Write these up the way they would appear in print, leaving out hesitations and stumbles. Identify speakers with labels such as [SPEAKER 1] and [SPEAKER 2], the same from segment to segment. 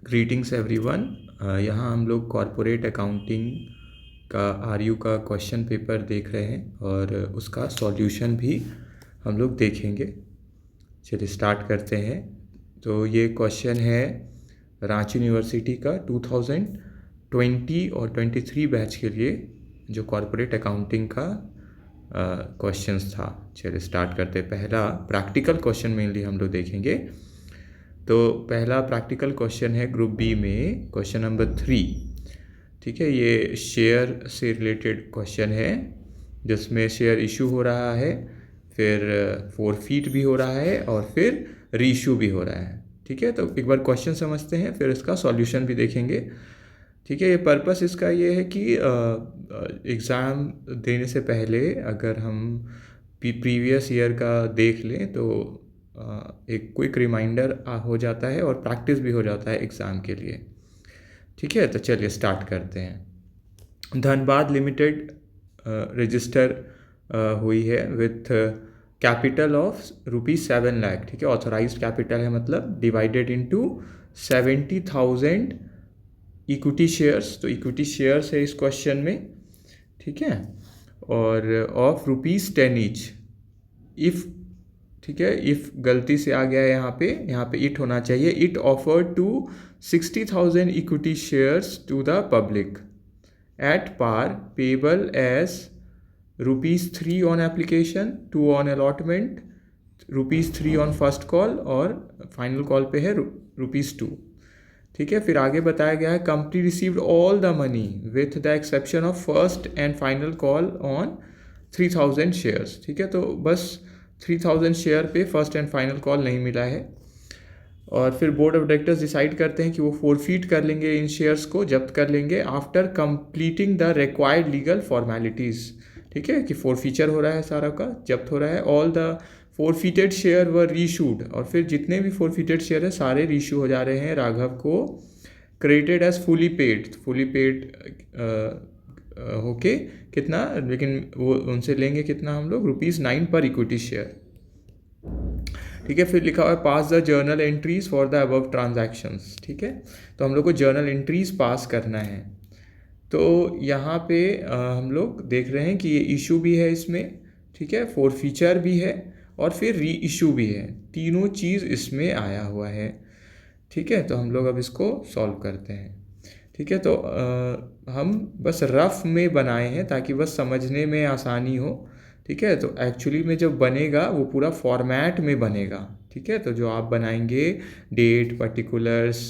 [SPEAKER 1] Greetings everyone. यहाँ हम लोग कॉरपोरेट अकाउंटिंग का आरयू का क्वेश्चन पेपर देख रहे हैं और उसका सॉल्यूशन भी हम लोग देखेंगे। चलिए स्टार्ट करते हैं। तो ये क्वेश्चन है रांची यूनिवर्सिटी का 2020 और 23 बैच के लिए जो कॉरपोरेट अकाउंटिंग का क्वेश्चंस था। चलिए स्टार्ट करते हैं। पहला प्रैक्टिकल क्वेश्चन मेनली हम लोग देखेंगे। तो पहला प्रैक्टिकल क्वेश्चन है ग्रुप बी में क्वेश्चन नंबर 3। ठीक है, ये शेयर से रिलेटेड क्वेश्चन है जिसमें शेयर इशू हो रहा है, फिर फोरफीट भी हो रहा है और फिर रीइशू भी हो रहा है। ठीक है, तो एक बार क्वेश्चन समझते हैं फिर इसका सॉल्यूशन भी देखेंगे। ठीक है, ये पर्पस इसका ये है कि एग्ज़ाम देने से पहले अगर हम प्रीवियस ईयर का देख लें तो एक क्विक रिमाइंडर हो जाता है और प्रैक्टिस भी हो जाता है एग्ज़ाम के लिए। ठीक है, तो चलिए स्टार्ट करते हैं। धनबाद लिमिटेड रजिस्टर हुई है विथ कैपिटल ऑफ ₹7 लाख। ठीक है, ऑथराइज्ड कैपिटल है मतलब डिवाइडेड इनटू 70,000 इक्विटी शेयर्स। तो इक्विटी शेयर्स है इस क्वेश्चन में। ठीक है, और ऑफ ₹10 ईच। इफ़, ठीक है, इफ़ गलती से आ गया है यहाँ पे इट होना चाहिए। It offer to 60,000 equity shares to the public at par payable as ₹3 on application, 2 on allotment, ₹3 on first call और फाइनल कॉल पे है ₹2। ठीक है, फिर आगे बताया गया है company received all the money with the exception of first and final call on 3,000 shares. ठीक है, तो बस 3,000 शेयर पे फर्स्ट एंड फाइनल कॉल नहीं मिला है। और फिर बोर्ड ऑफ डायरेक्टर्स डिसाइड करते हैं कि वो फोरफीट कर लेंगे, इन शेयर्स को जब्त कर लेंगे after completing the required legal formalities. ठीक है, कि फोरफीचर हो रहा है, सारा का जब्त हो रहा है। All the forfeited share were reissued, और फिर जितने भी फोरफीटेड शेयर है सारे रीशू हो जा रहे हैं राघव को। क्रेडिटेड एज फुली पेड होके कितना, लेकिन वो उनसे लेंगे कितना हम लोग, ₹9 पर इक्विटी शेयर। ठीक है, फिर लिखा हुआ है pass the journal entries for the above transactions. ठीक है, तो हम लोग को जर्नल एंट्रीज पास करना है। तो यहाँ पे हम लोग देख रहे हैं कि ये इशू भी है इसमें। ठीक है, फोरफीचर भी है और फिर री इशू भी है, तीनों चीज़ इसमें आया हुआ है। ठीक है, तो हम लोग अब इसको सॉल्व करते हैं। ठीक है, तो हम बस रफ में बनाए हैं ताकि बस समझने में आसानी हो। ठीक है, तो एक्चुअली में जब बनेगा वो पूरा फॉर्मेट में बनेगा। ठीक है, तो जो आप बनाएंगे date, particulars,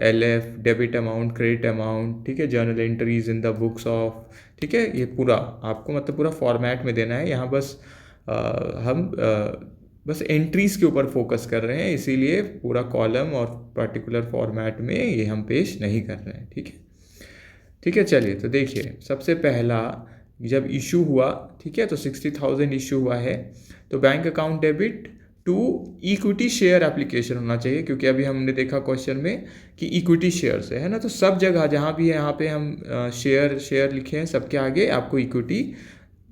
[SPEAKER 1] LF, debit amount, credit amount, ठीक है, journal entries in the books of, ठीक है, ये पूरा आपको मतलब पूरा फॉर्मेट में देना है। यहाँ बस हम बस एंट्रीज के ऊपर फोकस कर रहे हैं, इसीलिए पूरा कॉलम और पर्टिकुलर फॉर्मेट में ये हम पेश नहीं कर रहे हैं। ठीक है, ठीक है, चलिए तो देखिए सबसे पहला जब इशू हुआ, ठीक है, तो 60,000 इशू हुआ है, तो bank account debit to equity share application होना चाहिए, क्योंकि अभी हमने देखा क्वेश्चन में कि इक्विटी शेयर्स है ना, तो सब जगह जहाँ भी है यहाँ पे हम शेयर लिखे हैं सबके आगे आपको इक्विटी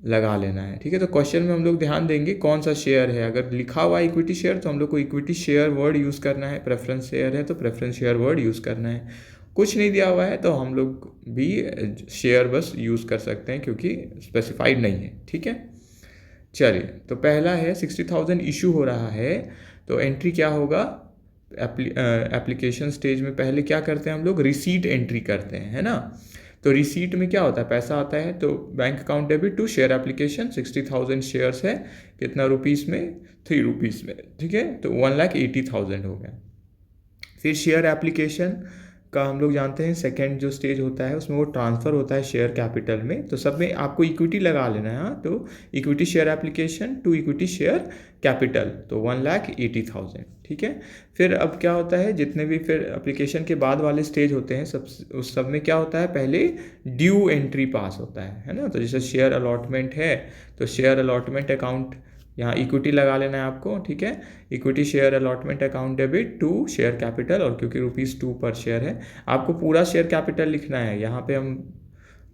[SPEAKER 1] लगा लेना है। ठीक है, तो क्वेश्चन में हम लोग ध्यान देंगे कौन सा शेयर है। अगर लिखा हुआ इक्विटी शेयर तो हम लोग को इक्विटी शेयर वर्ड यूज़ करना है, प्रेफरेंस शेयर है तो प्रेफरेंस शेयर वर्ड यूज़ करना है। कुछ नहीं दिया हुआ है तो हम लोग भी शेयर बस यूज़ कर सकते हैं क्योंकि स्पेसिफाइड नहीं है। ठीक है, चलिए तो पहला है 60,000 इशू हो रहा है, तो एंट्री क्या होगा, एप्लीकेशन स्टेज में पहले क्या करते हैं हम लोग, रिसीट एंट्री करते हैं, है ना। तो रिसीट में क्या होता है, पैसा आता है, तो bank account debit to share application, 60,000 shares है, कितना रुपीज़ में, ₹3 में। ठीक है, तो 1,80,000 हो गया। फिर शेयर एप्लीकेशन का हम लोग जानते हैं सेकंड जो स्टेज होता है उसमें वो ट्रांसफ़र होता है शेयर कैपिटल में, तो सब में आपको इक्विटी लगा लेना है। हाँ, तो equity share application to equity share capital, तो 1,80,000। ठीक है, फिर अब क्या होता है, जितने भी फिर एप्लीकेशन के बाद वाले स्टेज होते हैं उस सब में क्या होता है, पहले ड्यू एंट्री पास होता है ना। तो जैसे शेयर अलॉटमेंट है तो शेयर अलॉटमेंट अकाउंट, यहाँ इक्विटी लगा लेना है आपको। ठीक है, equity share allotment account debit to share capital, और क्योंकि ₹2 पर शेयर है आपको पूरा शेयर कैपिटल लिखना है। यहाँ पे हम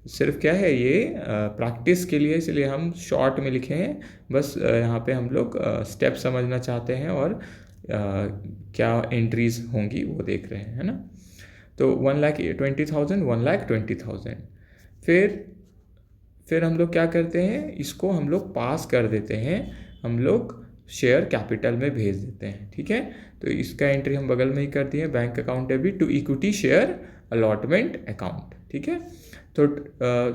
[SPEAKER 1] सिर्फ क्या है ये प्रैक्टिस के लिए, इसलिए हम शॉर्ट में लिखे हैं। बस यहाँ पे हम लोग स्टेप समझना चाहते हैं और क्या एंट्रीज होंगी वो देख रहे हैं, है ना। तो 1,20,000, 1,20,000। फिर हम लोग क्या करते हैं, इसको हम लोग पास कर देते हैं, हम लोग शेयर कैपिटल में भेज देते हैं। ठीक है, तो इसका एंट्री हम बगल में ही कर दिए, bank account debit to equity share allotment account. ठीक है, तो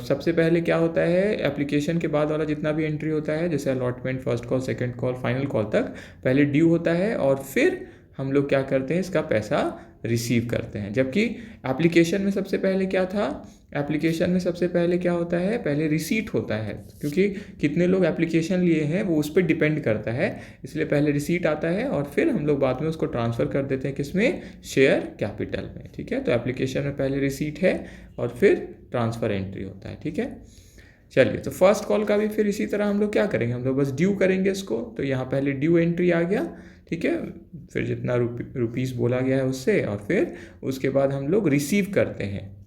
[SPEAKER 1] सबसे पहले क्या होता है, एप्लीकेशन के बाद वाला जितना भी एंट्री होता है, जैसे allotment, first call, second call, final call तक, पहले ड्यू होता है और फिर हम लोग क्या करते हैं, इसका पैसा रिसीव करते हैं। जबकि एप्लीकेशन में सबसे पहले क्या था, एप्लीकेशन में सबसे पहले क्या होता है, पहले रिसीट होता है, क्योंकि कितने लोग एप्लीकेशन लिए हैं वो उस पर डिपेंड करता है, इसलिए पहले रिसीट आता है और फिर हम लोग बाद में उसको ट्रांसफ़र कर देते हैं किसमें, शेयर कैपिटल में। ठीक है, तो एप्लीकेशन में पहले रिसीट है और फिर ट्रांसफ़र एंट्री होता है। ठीक है, चलिए, तो फर्स्ट कॉल का भी फिर इसी तरह हम लोग क्या करेंगे, हम लोग बस ड्यू करेंगे इसको, तो यहाँ पहले ड्यू एंट्री आ गया। ठीक है, फिर जितना रुपीस बोला गया है उससे, और फिर उसके बाद हम लोग रिसीव करते हैं।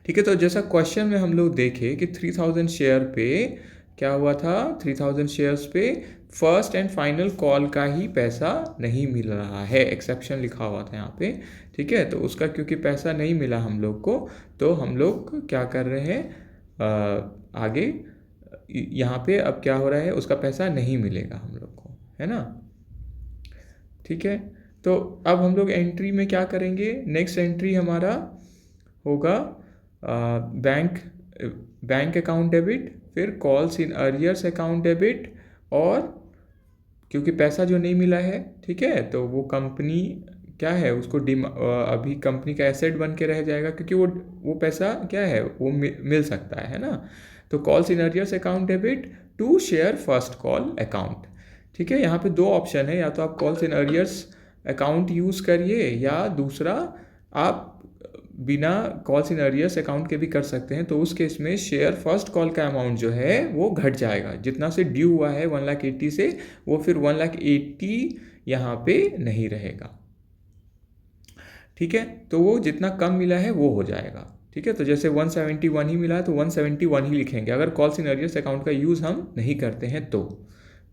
[SPEAKER 1] ठीक है, तो जैसा क्वेश्चन में हम लोग देखे कि 3000 शेयर पे क्या हुआ था, 3000 शेयर्स पे फर्स्ट एंड फाइनल कॉल का ही पैसा नहीं मिल रहा है, एक्सेप्शन लिखा हुआ था यहाँ पे। ठीक है, तो उसका क्योंकि पैसा नहीं मिला हम लोग को, तो हम लोग क्या कर रहे हैं, आगे यहाँ पे अब क्या हो रहा है, उसका पैसा नहीं मिलेगा हम लोग को, है ना। ठीक है, तो अब हम लोग एंट्री में क्या करेंगे, नेक्स्ट एंट्री हमारा होगा बैंक अकाउंट डेबिट, फिर calls in arrears account debit, और क्योंकि पैसा जो नहीं मिला है, ठीक है, तो वो कंपनी क्या है, उसको अभी कंपनी का एसेट बन के रह जाएगा, क्योंकि वो पैसा क्या है, वो मिल सकता है ना। तो calls in arrears account debit to share first call account. ठीक है, यहाँ पे दो ऑप्शन है, या तो आप calls in arrears account use करिए, या दूसरा आप बिना कॉल्स इन अरियर्स अकाउंट के भी कर सकते हैं। तो उस केस में शेयर फर्स्ट कॉल का अमाउंट जो है वो घट जाएगा, जितना से ड्यू हुआ है 1,80,000 से, वो फिर 1,80,000 यहाँ पे नहीं रहेगा। ठीक है, तो वो जितना कम मिला है वो हो जाएगा। ठीक है, तो जैसे 171 ही मिला है तो 171 ही लिखेंगे, अगर कॉल्स इन अरियर्स अकाउंट का यूज़ हम नहीं करते हैं तो।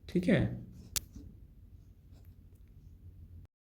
[SPEAKER 1] ठीक है।